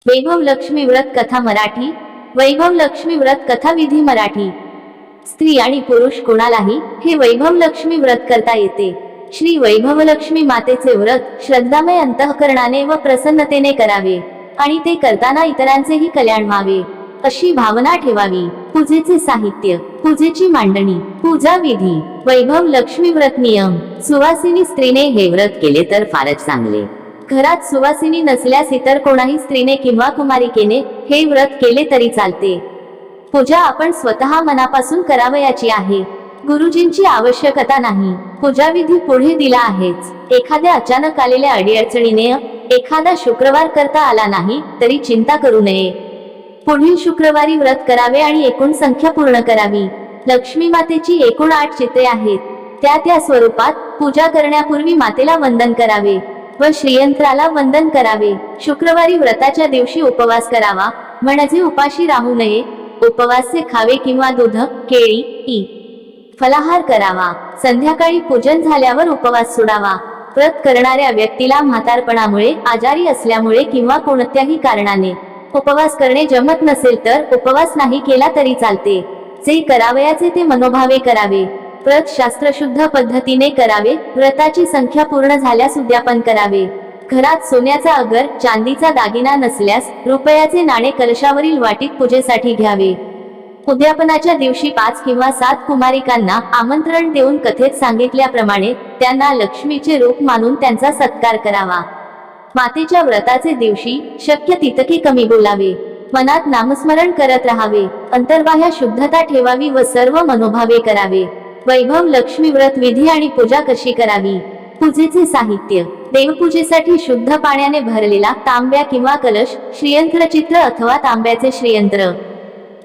वैभव लक्ष्मी व्रत कथा मराठी। वैभव लक्ष्मी व्रत कथा विधी मराठी। स्त्री आणि पुरुष कोणालाही हे वैभव लक्ष्मी व्रत करता येते। श्री वैभव लक्ष्मी मातेचे व्रत श्रद्धामय अंतःकरणाने व प्रसन्नतेने करावे आणि ते करताना इतरांचेही कल्याण व्हावे अशी भावना ठेवावी। पूजेचे साहित्य, पूजेची मांडणी, पूजा विधी। वैभव लक्ष्मी व्रत नियम। सुवासिनी स्त्रीने हे व्रत केले तर फारच चांगले। घरात सुवासिनी नसल्यास इतर कोणाही स्त्रीने किंवा कुमारिकेने हे व्रत केले तरी चालते। पूजा आपण स्वतः मनापासून करावयाची आहे। गुरुजींची आवश्यकता नाही। पूजा विधी पुढे दिला आहेच। एखाद्या अचानक आलेल्या अडीअडचणीने एखादा शुक्रवार करता आला नाही तरी चिंता करू नये। पुढील शुक्रवारी व्रत करावे आणि एकूण संख्या पूर्ण करावी। लक्ष्मी मातेची एकूण 8 चित्रे आहेत। त्या स्वरूपात पूजा करण्यापूर्वी मातेला वंदन करावे व श्रीयंत्राला वंदन करावे। शुक्रवारी व्रताच्या दिवशी उपवास करावा, म्हणजे उपाशी राहू नये। उपवासचे खावे किंवा दूध, केळी फलाहार करावा। संध्याकाळी पूजन झाल्यावर उपवास सोडावा। व्रत करणाऱ्या व्यक्तीला म्हातारपणामुळे, आजारी असल्यामुळे किंवा कोणत्याही कारणाने उपवास करणे जमत नसेल तर उपवास नाही केला तरी चालते। जे करावयाचे ते मनोभावे करावे। व्रत शास्त्रशुद्ध पद्धतीने करावे। व्रताची संख्या पूर्ण झाल्यास उद्यापन करावे। घरात सोन्याचा अगर, चांदीचा दागिना नसल्यास रुपयाचे नाणे कलशावरील वाटीत पूजेसाठी घ्यावे। उद्यापनाच्या दिवशी 5 किंवा 7 कुमारिकांना आमंत्रण देऊन कथेत सांगितल्याप्रमाणे त्यांना लक्ष्मीचे रूप मानून त्यांचा सत्कार करावा। मातेच्या व्रताचे दिवशी शक्य तितके कमी बोलावे। मनात नामस्मरण करत राहावे। अंतर्बाह्य शुद्धता ठेवावी व सर्व मनोभावे करावे। वैभव लक्ष्मी व्रत विधी आणि पूजा कशी करावी। पूजेचे साहित्य, देवपूजेसाठी शुद्ध पाण्याने भरलेला तांब्या किंवा कलश, श्रीयंत्र चित्र अथवा तांब्याचे श्रीयंत्र,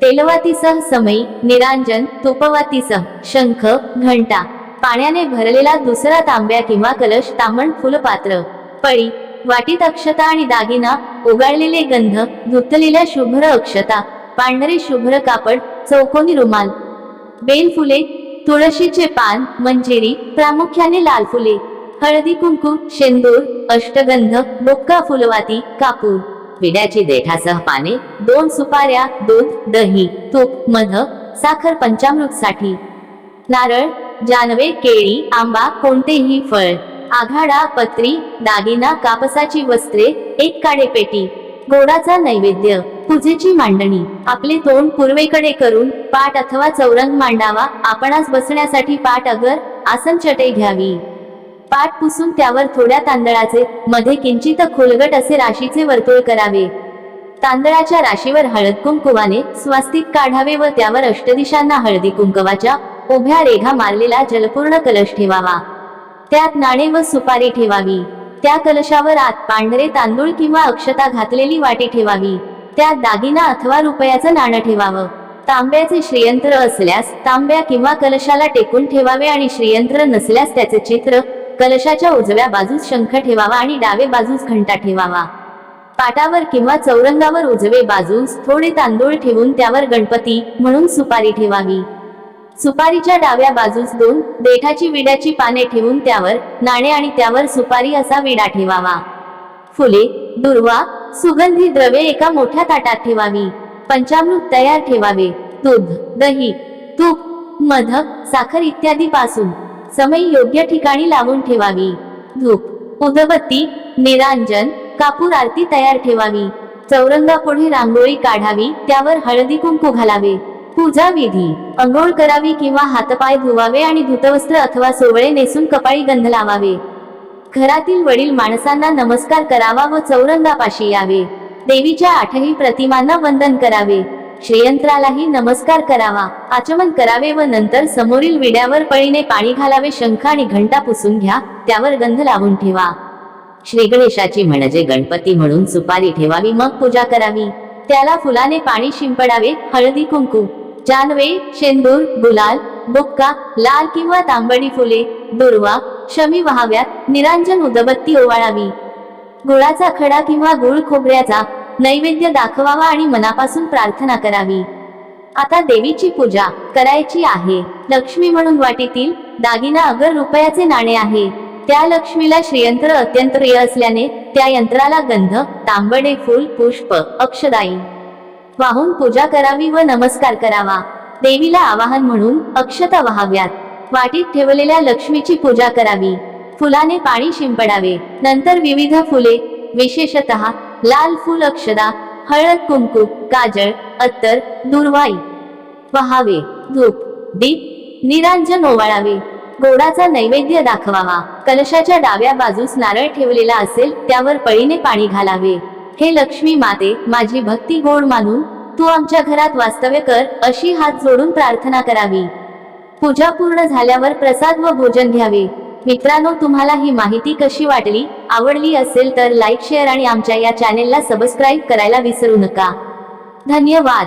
तेलवातीसह समई, निरांजन, तुपवातीसह शंख, घंटा, पाण्याने भरलेला दुसरा तांब्या किंवा कलश, तांबण फुलपात्र, पळी, वाटीत अक्षता आणि दागिना, उगाळलेले गंध, धुतलेल्या शुभ्र अक्षता, पांढरे शुभ्र कापड, चौकोनी रुमाल, बेलफुले, तुळशीचे पान, मंजिरी, प्रामुख्याने लाल फुले, हळदी कुंकू, शेंदूर, अष्टगंध, बुक्का, फुलवाती, कापूर, विड्याची देठासह पाने, 2 सुपाऱ्या, दूध, दही, तूप, मध, साखर पंचामृतसाठी, नारळ, जानवे, केळी, आंबा, कोणतेही फळ, आघाडा, पत्री, दागिना, कापसाची वस्त्रे, 1 काडेपेटी, गोडाचा नैवेद्य। पूजेची मांडणी, आपले तोंड पूर्वेकडे करून पाट अथवा चौरंग मांडावा। आपणास बसण्यासाठी पाट अगर, आसन चटई घ्यावी। पाट पुसून त्यावर थोड्या तांदळाचे, मध्ये किंचित खोलगट असे राशीचे वर्तुळ करावे। तांदळाच्या राशीवर हळद कुंकवाने स्वास्तिक काढावे व त्यावर अष्टदिशांना हळदी कुंकवाच्या उभ्या रेघा मारलेला जलपूर्ण कलश ठेवावा। त्यात नाणे व सुपारी ठेवावी। त्या कलशावर आत पांढरे तांदूळ किंवा अक्षता घातलेली वाटी ठेवावी। त्यात दागिना अथवा रुपयाचं नाणं ठेवावं। तांब्याचे श्रीयंत्र असल्यास तांब्या किंवा कलशाला टेकून ठेवावे आणि श्रीयंत्र नसल्यास त्याचे चित्र, कलशाच्या उजव्या बाजूस शंख ठेवावा आणि डावे बाजूस घंटा ठेवावा। पाटावर किंवा चौरंगावर उजवे बाजूस थोडे तांदूळ ठेवून त्यावर गणपती म्हणून सुपारी ठेवावी। सुपारीच्या डाव्या बाजूस 2 देठाची विड्याची पाने ठेवून त्यावर नाणे आणि त्यावर सुपारी असा विडा ठेवावा। फुले, दुर्वा, सुगंधी द्रव्ये एका मोठ्या ताटात ठेवावी। पंचामृत तयार ठेवावे। दूध, दही, तूप, मध, साखर इत्यादी पासून समई योग्य ठिकाणी लावून ठेवावी। धूप, उदबत्ती, निरांजन, कापूर आरती तयार ठेवावी। चौरंगापुढे रांगोळी काढावी, त्यावर हळदी कुंकू घालावे। पूजा विधी, अंघोळ करावी किंवा हातपाय धुवावे आणि धुतवस्त्र अथवा सोवळे नेसून कपाळी गंध लावावे। घरातील वडील माणसांना नमस्कार करावा व चौरंगापाशी यावे। देवीच्या 8ही प्रतिमांना वंदन करावे। श्रीयंत्रालाही नमस्कार करावा, आचमन करावे व नंतर समोरील विड्यावर पळीने पाणी घालावे। शंख आणि घंटा पुसून घ्या, त्यावर गंध लावून ठेवा। श्री गणेशाची म्हणजे गणपती म्हणून सुपारी ठेवावी, मग पूजा करावी। त्याला फुलाने पाणी शिंपडावे। हळदी कुंकू, जानवे, शेंदूर, गुलाल, बुक्का, लाल किंवा तांबडी फुले, दुर्वा, शमी व्हाव्यात। निरांजन, उदबत्ती ओवाळावी। गुळाचा खडा किंवा गुळ खोबऱ्याचा नैवेद्य दाखवावा आणि मनापासून प्रार्थना करावी। आता देवीची पूजा करायची आहे। लक्ष्मी म्हणून वाटीतील दागिना अगर रुपयाचे नाणे आहे। त्या लक्ष्मीला श्रीयंत्र अत्यंत प्रिय असल्याने त्या यंत्राला गंध, तांबडे फूल, पुष्प, अक्षदायी वाहून पूजा करावी व नमस्कार करावा. देवीला आवाहन म्हणून अक्षता वाहाव्यात. वाटीत ठेवलेल्या लक्ष्मीची पूजा करावी. फुलाने पाणी शिंपडावे. नंतर विविध फुले, विशेषतः लाल फूल, अक्षदा, हळद, कुंकू, काजळ, अत्तर, दुर्वाई वाहावे. धूप, दीप, निरांजन ओवाळावे. गोडाचा नैवेद्य दाखवावा. कलशाच्या डाव्या बाजूस नारळ ठेवलेला असेल त्यावर पळीने पाणी घालावे. हे लक्ष्मी माते, माझी भक्ती गोड मानून तू आमच्या घरात वास्तव्य कर, अशी हात जोडून प्रार्थना करावी. पूजा पूर्ण झाल्यावर प्रसाद व भोजन घ्यावे. मित्रांनो, तुम्हाला ही माहिती कशी वाटली? आवडली असेल तर लाईक, शेअर आणि आमच्या या चॅनेलला सबस्क्राईब करायला विसरू नका. धन्यवाद.